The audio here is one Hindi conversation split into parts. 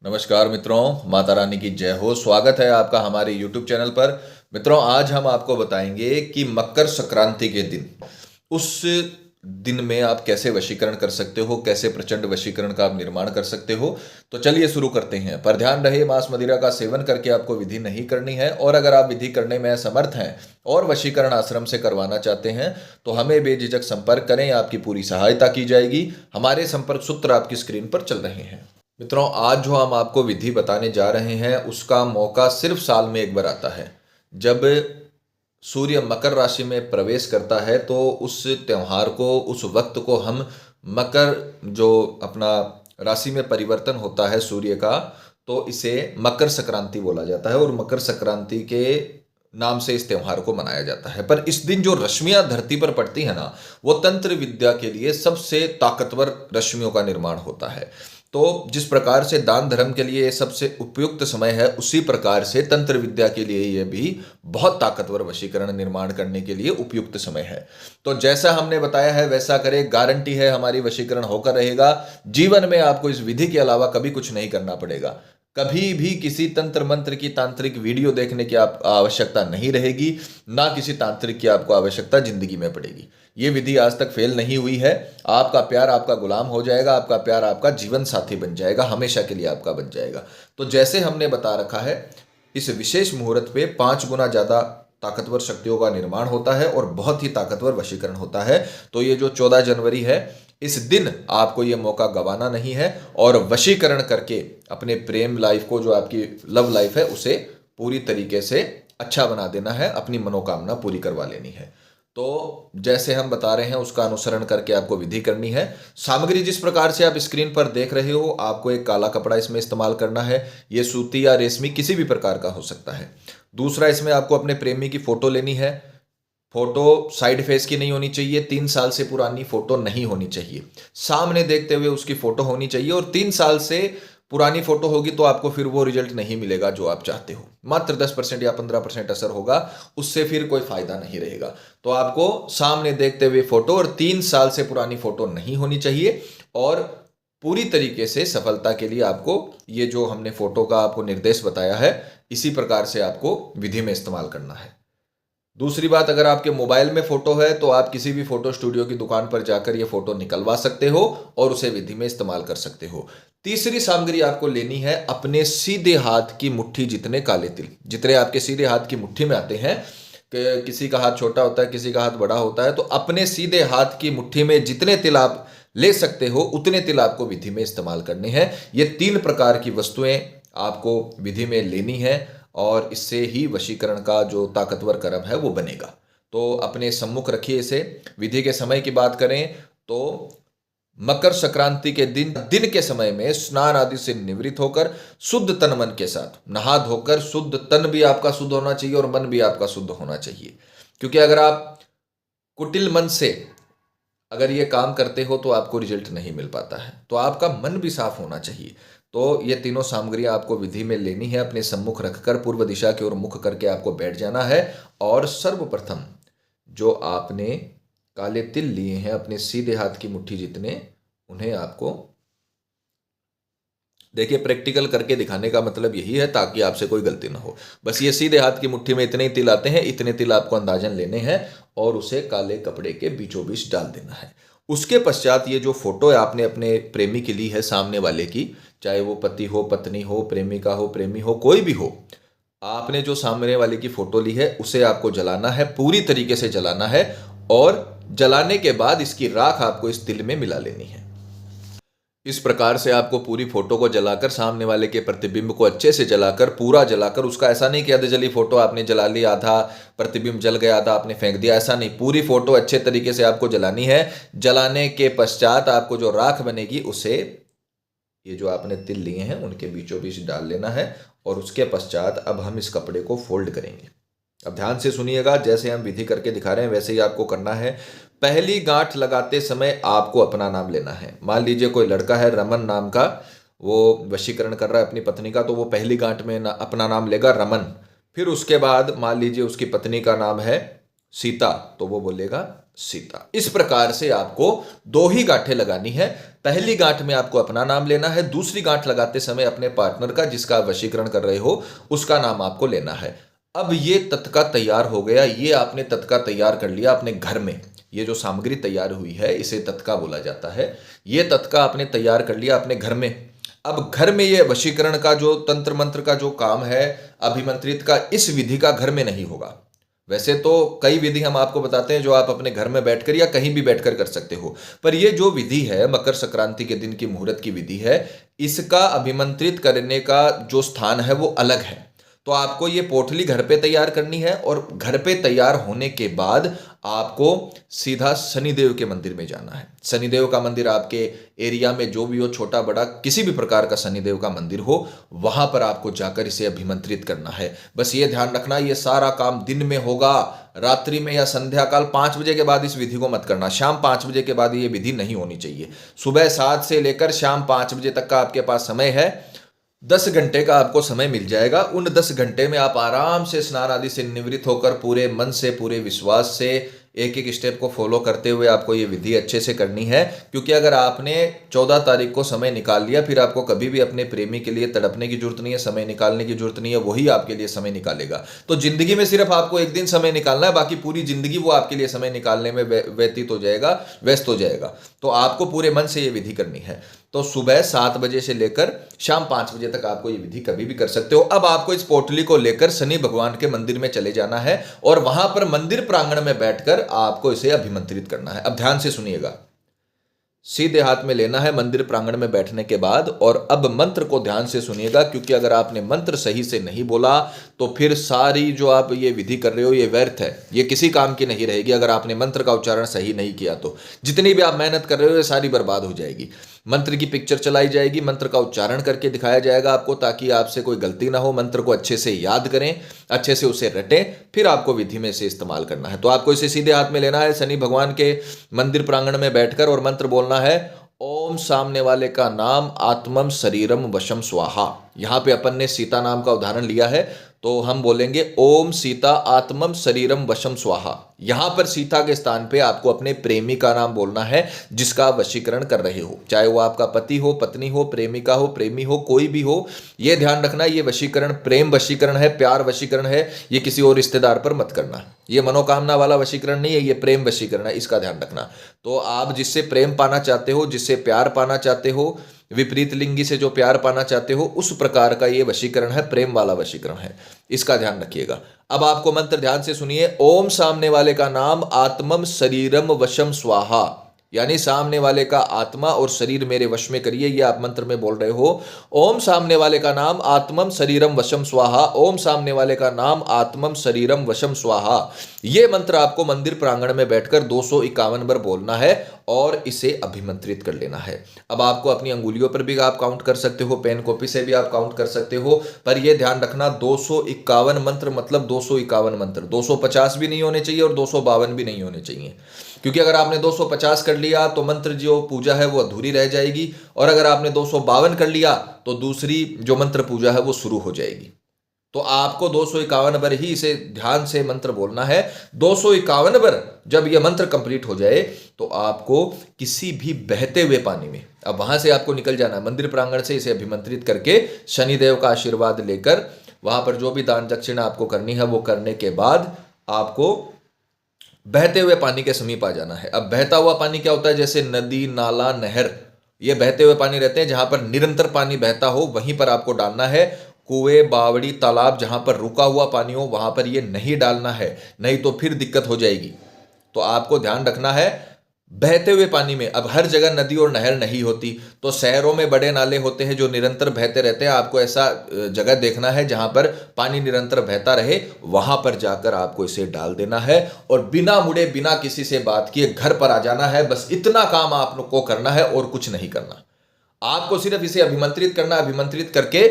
नमस्कार मित्रों, माता रानी की जय हो। स्वागत है आपका हमारे YouTube चैनल पर। मित्रों, आज हम आपको बताएंगे कि मकर संक्रांति के दिन, उस दिन में आप कैसे वशीकरण कर सकते हो, कैसे प्रचंड वशीकरण का आप निर्माण कर सकते हो। तो चलिए शुरू करते हैं। पर ध्यान रहे, मांस मदिरा का सेवन करके आपको विधि नहीं करनी है। और अगर आप विधि करने में असमर्थ हैं और वशीकरण आश्रम से करवाना चाहते हैं तो हमें बेझिझक संपर्क करें, आपकी पूरी सहायता की जाएगी। हमारे संपर्क सूत्र आपकी स्क्रीन पर चल रहे हैं। मित्रों, आज जो हम आपको विधि बताने जा रहे हैं उसका मौका सिर्फ साल में एक बार आता है। जब सूर्य मकर राशि में प्रवेश करता है तो उस त्यौहार को, उस वक्त को हम मकर, जो अपना राशि में परिवर्तन होता है सूर्य का, तो इसे मकर संक्रांति बोला जाता है और मकर संक्रांति के नाम से इस त्यौहार को मनाया जाता है। पर इस दिन जो रश्मियां धरती पर पड़ती है ना, वो तंत्र विद्या के लिए सबसे ताकतवर रश्मियों का निर्माण होता है। तो जिस प्रकार से दान धर्म के लिए सबसे उपयुक्त समय है, उसी प्रकार से तंत्र विद्या के लिए यह भी बहुत ताकतवर वशीकरण निर्माण करने के लिए उपयुक्त समय है। तो जैसा हमने बताया है वैसा करें, गारंटी है हमारी वशीकरण होकर रहेगा। जीवन में आपको इस विधि के अलावा कभी कुछ नहीं करना पड़ेगा। कभी भी किसी तंत्र मंत्र की तांत्रिक वीडियो देखने की आप आवश्यकता नहीं रहेगी, ना किसी तांत्रिक की आपको आवश्यकता जिंदगी में पड़ेगी। ये विधि आज तक फेल नहीं हुई है। आपका प्यार आपका गुलाम हो जाएगा, आपका प्यार आपका जीवन साथी बन जाएगा, हमेशा के लिए आपका बन जाएगा। तो जैसे हमने बता रखा है, इस विशेष मुहूर्त पे 5 गुना ज्यादा ताकतवर शक्तियों का निर्माण होता है और बहुत ही ताकतवर वशीकरण होता है। तो ये जो 14 जनवरी है, इस दिन आपको ये मौका गंवाना नहीं है और वशीकरण करके अपने प्रेम लाइफ को, जो आपकी लव लाइफ है, उसे पूरी तरीके से अच्छा बना देना है, अपनी मनोकामना पूरी करवा लेनी है। तो जैसे हम बता रहे हैं उसका अनुसरण करके आपको विधि करनी है। सामग्री जिस प्रकार से आप स्क्रीन पर देख रहे हो, आपको एक काला कपड़ा इसमें इस्तेमाल करना है। ये सूती या रेशमी किसी भी प्रकार का हो सकता है। दूसरा, इसमें आपको अपने प्रेमी की फोटो लेनी है। फोटो साइड फेस की नहीं होनी चाहिए, 3 साल से पुरानी फोटो नहीं होनी चाहिए, सामने देखते हुए उसकी फोटो होनी चाहिए। और 3 साल से पुरानी फोटो होगी तो आपको फिर वो रिजल्ट नहीं मिलेगा जो आप चाहते हो। मात्र 10% या 15% असर होगा, उससे फिर कोई फायदा नहीं रहेगा। तो आपको सामने देखते हुए फोटो और 3 साल से पुरानी फोटो नहीं होनी चाहिए। और पूरी तरीके से सफलता के लिए आपको ये जो हमने फोटो का आपको निर्देश बताया है, इसी प्रकार से आपको विधि में इस्तेमाल करना है। दूसरी बात, अगर आपके मोबाइल में फोटो है तो आप किसी भी फोटो स्टूडियो की दुकान पर जाकर ये फोटो निकलवा सकते हो और उसे विधि में इस्तेमाल कर सकते हो। तीसरी सामग्री आपको लेनी है अपने सीधे हाथ की मुट्ठी जितने काले तिल, जितने आपके सीधे हाथ की मुट्ठी में आते हैं। किसी का हाथ छोटा होता है, किसी का हाथ बड़ा होता है, तो अपने सीधे हाथ की मुट्ठी में जितने तिल आप ले सकते हो उतने तिल आपको विधि में इस्तेमाल करने हैं। ये 3 प्रकार की वस्तुएं आपको विधि में लेनी है और इससे ही वशीकरण का जो ताकतवर कर्म है वो बनेगा। तो अपने सम्मुख रखिए इसे। विधि के समय की बात करें तो मकर संक्रांति के दिन के समय में स्नान आदि से निवृत्त होकर शुद्ध तन मन के साथ नहा धोकर, शुद्ध तन भी आपका शुद्ध होना चाहिए और मन भी आपका शुद्ध होना चाहिए। क्योंकि अगर आप कुटिल मन से अगर ये काम करते हो तो आपको रिजल्ट नहीं मिल पाता है। तो आपका मन भी साफ होना चाहिए। तो ये तीनों सामग्रियां आपको विधि में लेनी है। अपने सम्मुख रखकर पूर्व दिशा की ओर मुख करके आपको बैठ जाना है और सर्वप्रथम जो आपने काले तिल लिए हैं अपने सीधे हाथ की मुट्ठी जितने, उन्हें आपको, देखिए, प्रैक्टिकल करके दिखाने का मतलब यही है ताकि आपसे कोई गलती ना हो। बस ये सीधे हाथ की मुट्ठी में इतने ही तिल आते हैं, इतने तिल आपको अंदाजन लेने हैं और उसे काले कपड़े के बीचों बीच डाल देना है। उसके पश्चात ये जो फोटो है आपने अपने प्रेमी की ली है, सामने वाले की, चाहे वो पति हो, पत्नी हो, प्रेमिका हो, प्रेमी हो, कोई भी हो, आपने जो सामने वाले की फोटो ली है उसे आपको जलाना है, पूरी तरीके से जलाना है। और जलाने के बाद इसकी राख आपको इस तिल में मिला लेनी है। इस प्रकार से आपको पूरी फोटो को जलाकर, सामने वाले के प्रतिबिंब को अच्छे से जलाकर, पूरा जलाकर, उसका ऐसा नहीं कि आधे जली फोटो आपने जला ली, आधा प्रतिबिंब जल गया, आधा आपने फेंक दिया, ऐसा नहीं। पूरी फोटो अच्छे तरीके से आपको जलानी है। जलाने के पश्चात आपको जो राख बनेगी उसे, ये जो आपने तिल लिए हैं उनके बीचों बीच डाल लेना है। और उसके पश्चात अब हम इस कपड़े को फोल्ड करेंगे। अब ध्यान से सुनिएगा, जैसे हम विधि करके दिखा रहे हैं वैसे ही आपको करना है। पहली गांठ लगाते समय आपको अपना नाम लेना है। मान लीजिए कोई लड़का है रमन नाम का, वो वशीकरण कर रहा है अपनी पत्नी का, तो वो पहली गांठ में अपना नाम लेगा रमन। फिर उसके बाद मान लीजिए उसकी पत्नी का नाम है सीता, तो वो बोलेगा सीता। इस प्रकार से आपको 2 ही गांठें लगानी है पहली गांठ में आपको अपना नाम लेना है, दूसरी गांठ लगाते समय अपने पार्टनर का, जिसका आप वशीकरण कर रहे हो, उसका नाम आपको लेना है। अब ये तत्का तैयार हो गया, ये आपने तत्का तैयार कर लिया अपने घर में। ये जो सामग्री तैयार हुई है इसे तत्का बोला जाता है। ये तत्का आपने तैयार कर लिया अपने घर में। अब घर में ये वशीकरण का जो तंत्र मंत्र का जो काम है, अभिमंत्रित का, इस विधि का घर में नहीं होगा। वैसे तो कई विधि हम आपको बताते हैं जो आप अपने घर में बैठकर या कहीं भी बैठकर कर सकते हो, पर ये जो विधि है मकर संक्रांति के दिन की मुहूर्त की विधि है, इसका अभिमंत्रित करने का जो स्थान है वो अलग है। तो आपको ये पोटली घर पे तैयार करनी है और घर पे तैयार होने के बाद आपको सीधा शनिदेव के मंदिर में जाना है। शनिदेव का मंदिर आपके एरिया में जो भी हो, छोटा बड़ा किसी भी प्रकार का शनिदेव का मंदिर हो, वहां पर आपको जाकर इसे अभिमंत्रित करना है। बस ये ध्यान रखना, ये सारा काम दिन में होगा, रात्रि में या संध्या काल 5 बजे के बाद इस विधि को मत करना। शाम 5 बजे के बाद ये विधि नहीं होनी चाहिए। सुबह 7 से लेकर शाम 5 बजे तक का आपके पास समय है। 10 घंटे का आपको समय मिल जाएगा। उन 10 घंटे में आप आराम से स्नान आदि से निवृत्त होकर पूरे मन से, पूरे विश्वास से, एक एक स्टेप को फॉलो करते हुए आपको ये विधि अच्छे से करनी है। क्योंकि अगर आपने 14 तारीख को समय निकाल लिया, फिर आपको कभी भी अपने प्रेमी के लिए तड़पने की जरूरत नहीं है, समय निकालने की जरूरत नहीं है, वही आपके लिए समय निकालेगा। तो जिंदगी में सिर्फ आपको एक दिन समय निकालना है, बाकी पूरी जिंदगी वो आपके लिए समय निकालने में व्यतीत हो जाएगा, व्यस्त हो जाएगा। तो आपको पूरे मन से ये विधि करनी है। तो सुबह 7 बजे से लेकर शाम 5 बजे तक आपको ये विधि कभी भी कर सकते हो। अब आपको इस पोटली को लेकर शनि भगवान के मंदिर में चले जाना है और वहां पर मंदिर प्रांगण में बैठकर आपको इसे अभिमंत्रित करना है। अब ध्यान से सुनिएगा, सीधे हाथ में लेना है मंदिर प्रांगण में बैठने के बाद। और अब मंत्र को ध्यान से सुनिएगा, क्योंकि अगर आपने मंत्र सही से नहीं बोला तो फिर सारी जो आप ये विधि कर रहे हो ये व्यर्थ है, ये किसी काम की नहीं रहेगी। अगर आपने मंत्र का उच्चारण सही नहीं किया तो जितनी भी आप मेहनत कर रहे हो ये सारी बर्बाद हो जाएगी। मंत्र की पिक्चर चलाई जाएगी, मंत्र का उच्चारण करके दिखाया जाएगा आपको, ताकि आपसे कोई गलती ना हो। मंत्र को अच्छे से याद करें, अच्छे से उसे रटें, फिर आपको विधि में इसे इस्तेमाल करना है। तो आपको इसे सीधे हाथ में लेना है, शनि भगवान के मंदिर प्रांगण में बैठकर, और मंत्र बोलना है, ओम सामने वाले का नाम आत्मम शरीरम वशम स्वाहा। यहां पे अपन ने सीता नाम का उदाहरण लिया है, तो हम बोलेंगे ओम सीता आत्मम शरीरम वशम स्वाहा। यहां पर सीता के स्थान पे आपको अपने प्रेमी का नाम बोलना है, जिसका आप वशीकरण कर रहे हो, चाहे वो आपका पति हो, पत्नी हो, प्रेमिका हो, प्रेमी हो, कोई भी हो। ये ध्यान रखना, ये वशीकरण प्रेम वशीकरण है, प्यार वशीकरण है। ये किसी और रिश्तेदार पर मत करना। ये मनोकामना वाला वशीकरण नहीं है, ये प्रेम वशीकरण है, इसका ध्यान रखना। तो आप जिससे प्रेम पाना चाहते हो, जिससे प्यार पाना चाहते हो, विपरीत लिंगी से जो प्यार पाना चाहते हो, उस प्रकार का ये वशीकरण है, प्रेम वाला वशीकरण है, इसका ध्यान रखिएगा। अब आपको मंत्र ध्यान से सुनिए, ओम सामने वाले का नाम आत्मम शरीरम वशम स्वाहा, यानी सामने वाले का आत्मा और शरीर मेरे वश में करिए, ये आप मंत्र में बोल रहे हो। ओम सामने वाले का नाम आत्मम शरीरम वशम स्वाहा, ओम सामने वाले का नाम आत्मम शरीरम वशम स्वाहा। ये मंत्र आपको मंदिर प्रांगण में बैठकर 251 बार बोलना है और इसे अभिमंत्रित कर लेना है। अब आपको अपनी अंगुलियों पर भी आप काउंट कर सकते हो, पेन कॉपी से भी आप काउंट कर सकते हो, पर यह ध्यान रखना 251 मंत्र मतलब 251 मंत्र, 250 भी नहीं होने चाहिए और 252 भी नहीं होने चाहिए। क्योंकि अगर आपने 250 कर लिया तो मंत्र जो पूजा है वो अधूरी रह जाएगी, और अगर आपने 252 कर लिया तो दूसरी जो मंत्र पूजा है वो शुरू हो जाएगी। तो आपको 251 बार ही इसे ध्यान से मंत्र बोलना है। 251 बार जब यह मंत्र कंप्लीट हो जाए तो आपको किसी भी बहते हुए पानी में, अब वहां से आपको निकल जाना है मंदिर प्रांगण से, इसे अभिमंत्रित करके शनिदेव का आशीर्वाद लेकर वहां पर जो भी दान दक्षिणा आपको करनी है वो करने के बाद आपको बहते हुए पानी के समीप आ जाना है। अब बहता हुआ पानी क्या होता है, जैसे नदी, नाला, नहर, ये बहते हुए पानी रहते हैं। जहां पर निरंतर पानी बहता हो वहीं पर आपको डालना है। कुएं, बावड़ी, तालाब जहां पर रुका हुआ पानी हो वहां पर ये नहीं डालना है, नहीं तो फिर दिक्कत हो जाएगी। तो आपको ध्यान रखना है बहते हुए पानी में। अब हर जगह नदी और नहर नहीं होती, तो शहरों में बड़े नाले होते हैं जो निरंतर बहते रहते हैं। आपको ऐसा जगह देखना है जहां पर पानी निरंतर बहता रहे, वहां पर जाकर आपको इसे डाल देना है और बिना मुड़े, बिना किसी से बात किए घर पर आ जाना है। बस इतना काम आपको करना है और कुछ नहीं करना। आपको सिर्फ इसे अभिमंत्रित करना, अभिमंत्रित करके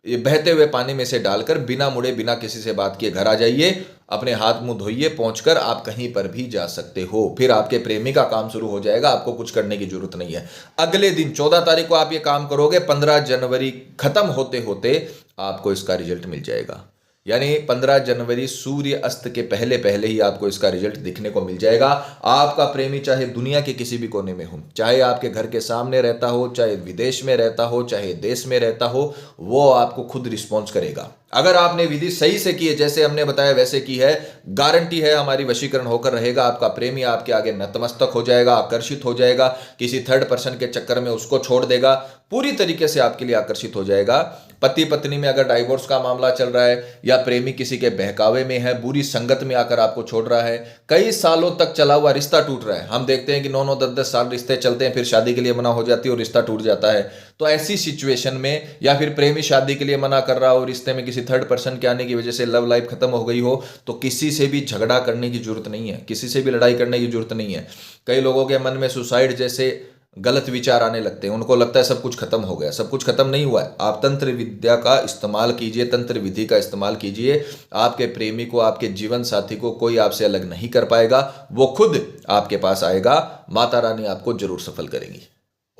बहते हुए पानी में से डालकर बिना मुड़े, बिना किसी से बात किए घर आ जाइए। अपने हाथ मुंह धोइए, पहुंचकर आप कहीं पर भी जा सकते हो। फिर आपके प्रेमी का काम शुरू हो जाएगा, आपको कुछ करने की जरूरत नहीं है। अगले दिन 14 तारीख को आप ये काम करोगे, 15 जनवरी खत्म होते होते आपको इसका रिजल्ट मिल जाएगा। यानी 15 जनवरी सूर्य अस्त के पहले पहले ही आपको इसका रिजल्ट दिखने को मिल जाएगा। आपका प्रेमी चाहे दुनिया के किसी भी कोने में हो, चाहे आपके घर के सामने रहता हो, चाहे विदेश में रहता हो, चाहे देश में रहता हो, वो आपको खुद रिस्पॉन्स करेगा। अगर आपने विधि सही से की है, जैसे हमने बताया वैसे की है, गारंटी है हमारी वशीकरण होकर रहेगा। आपका प्रेमी आपके आगे नतमस्तक हो जाएगा, आकर्षित हो जाएगा, किसी थर्ड पर्सन के चक्कर में उसको छोड़ देगा, पूरी तरीके से आपके लिए आकर्षित हो जाएगा। पति पत्नी में अगर डाइवोर्स का मामला चल रहा है या प्रेमी किसी के बहकावे में है, बुरी संगत में आकर आपको छोड़ रहा है, कई सालों तक चला हुआ रिश्ता टूट रहा है, हम देखते हैं कि 9-9 10-10 साल रिश्ते चलते हैं, फिर शादी के लिए मना हो जाती है और रिश्ता टूट जाता है। तो ऐसी सिचुएशन में, या फिर प्रेमी शादी के लिए मना कर रहा हो, रिश्ते में किसी थर्ड पर्सन के आने की वजह से लव लाइफ खत्म हो गई हो, तो किसी से भी झगड़ा करने की जरूरत नहीं है, किसी से भी लड़ाई करने की जरूरत नहीं है। कई लोगों के मन में सुसाइड जैसे गलत विचार आने लगते हैं, उनको लगता है सब कुछ खत्म हो गया। सब कुछ खत्म नहीं हुआ है। आप तंत्र विद्या का इस्तेमाल कीजिए, तंत्र विधि का इस्तेमाल कीजिए। आपके प्रेमी को, आपके जीवन साथी को कोई आपसे अलग नहीं कर पाएगा, वो खुद आपके पास आएगा। माता रानी आपको जरूर सफल करेंगी।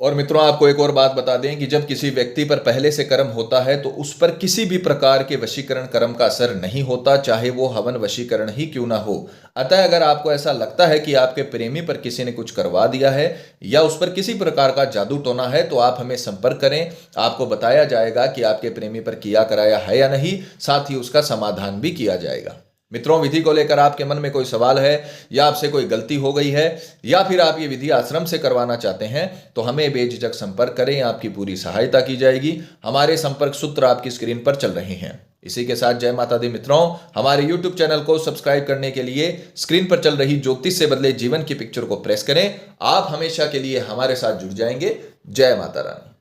और मित्रों, आपको एक और बात बता दें कि जब किसी व्यक्ति पर पहले से कर्म होता है तो उस पर किसी भी प्रकार के वशीकरण कर्म का असर नहीं होता, चाहे वो हवन वशीकरण ही क्यों ना हो। अतः अगर आपको ऐसा लगता है कि आपके प्रेमी पर किसी ने कुछ करवा दिया है या उस पर किसी प्रकार का जादू टोना है, तो आप हमें संपर्क करें। आपको बताया जाएगा कि आपके प्रेमी पर किया कराया है या नहीं, साथ ही उसका समाधान भी किया जाएगा। मित्रों, विधि को लेकर आपके मन में कोई सवाल है या आपसे कोई गलती हो गई है या फिर आप ये विधि आश्रम से करवाना चाहते हैं, तो हमें बेझिझक संपर्क करें, आपकी पूरी सहायता की जाएगी। हमारे संपर्क सूत्र आपकी स्क्रीन पर चल रहे हैं। इसी के साथ जय माता दी मित्रों, हमारे YouTube चैनल को सब्सक्राइब करने के लिए स्क्रीन पर चल रही ज्योतिष से बदले जीवन की पिक्चर को प्रेस करें। आप हमेशा के लिए हमारे साथ जुड़ जाएंगे। जय माता रानी।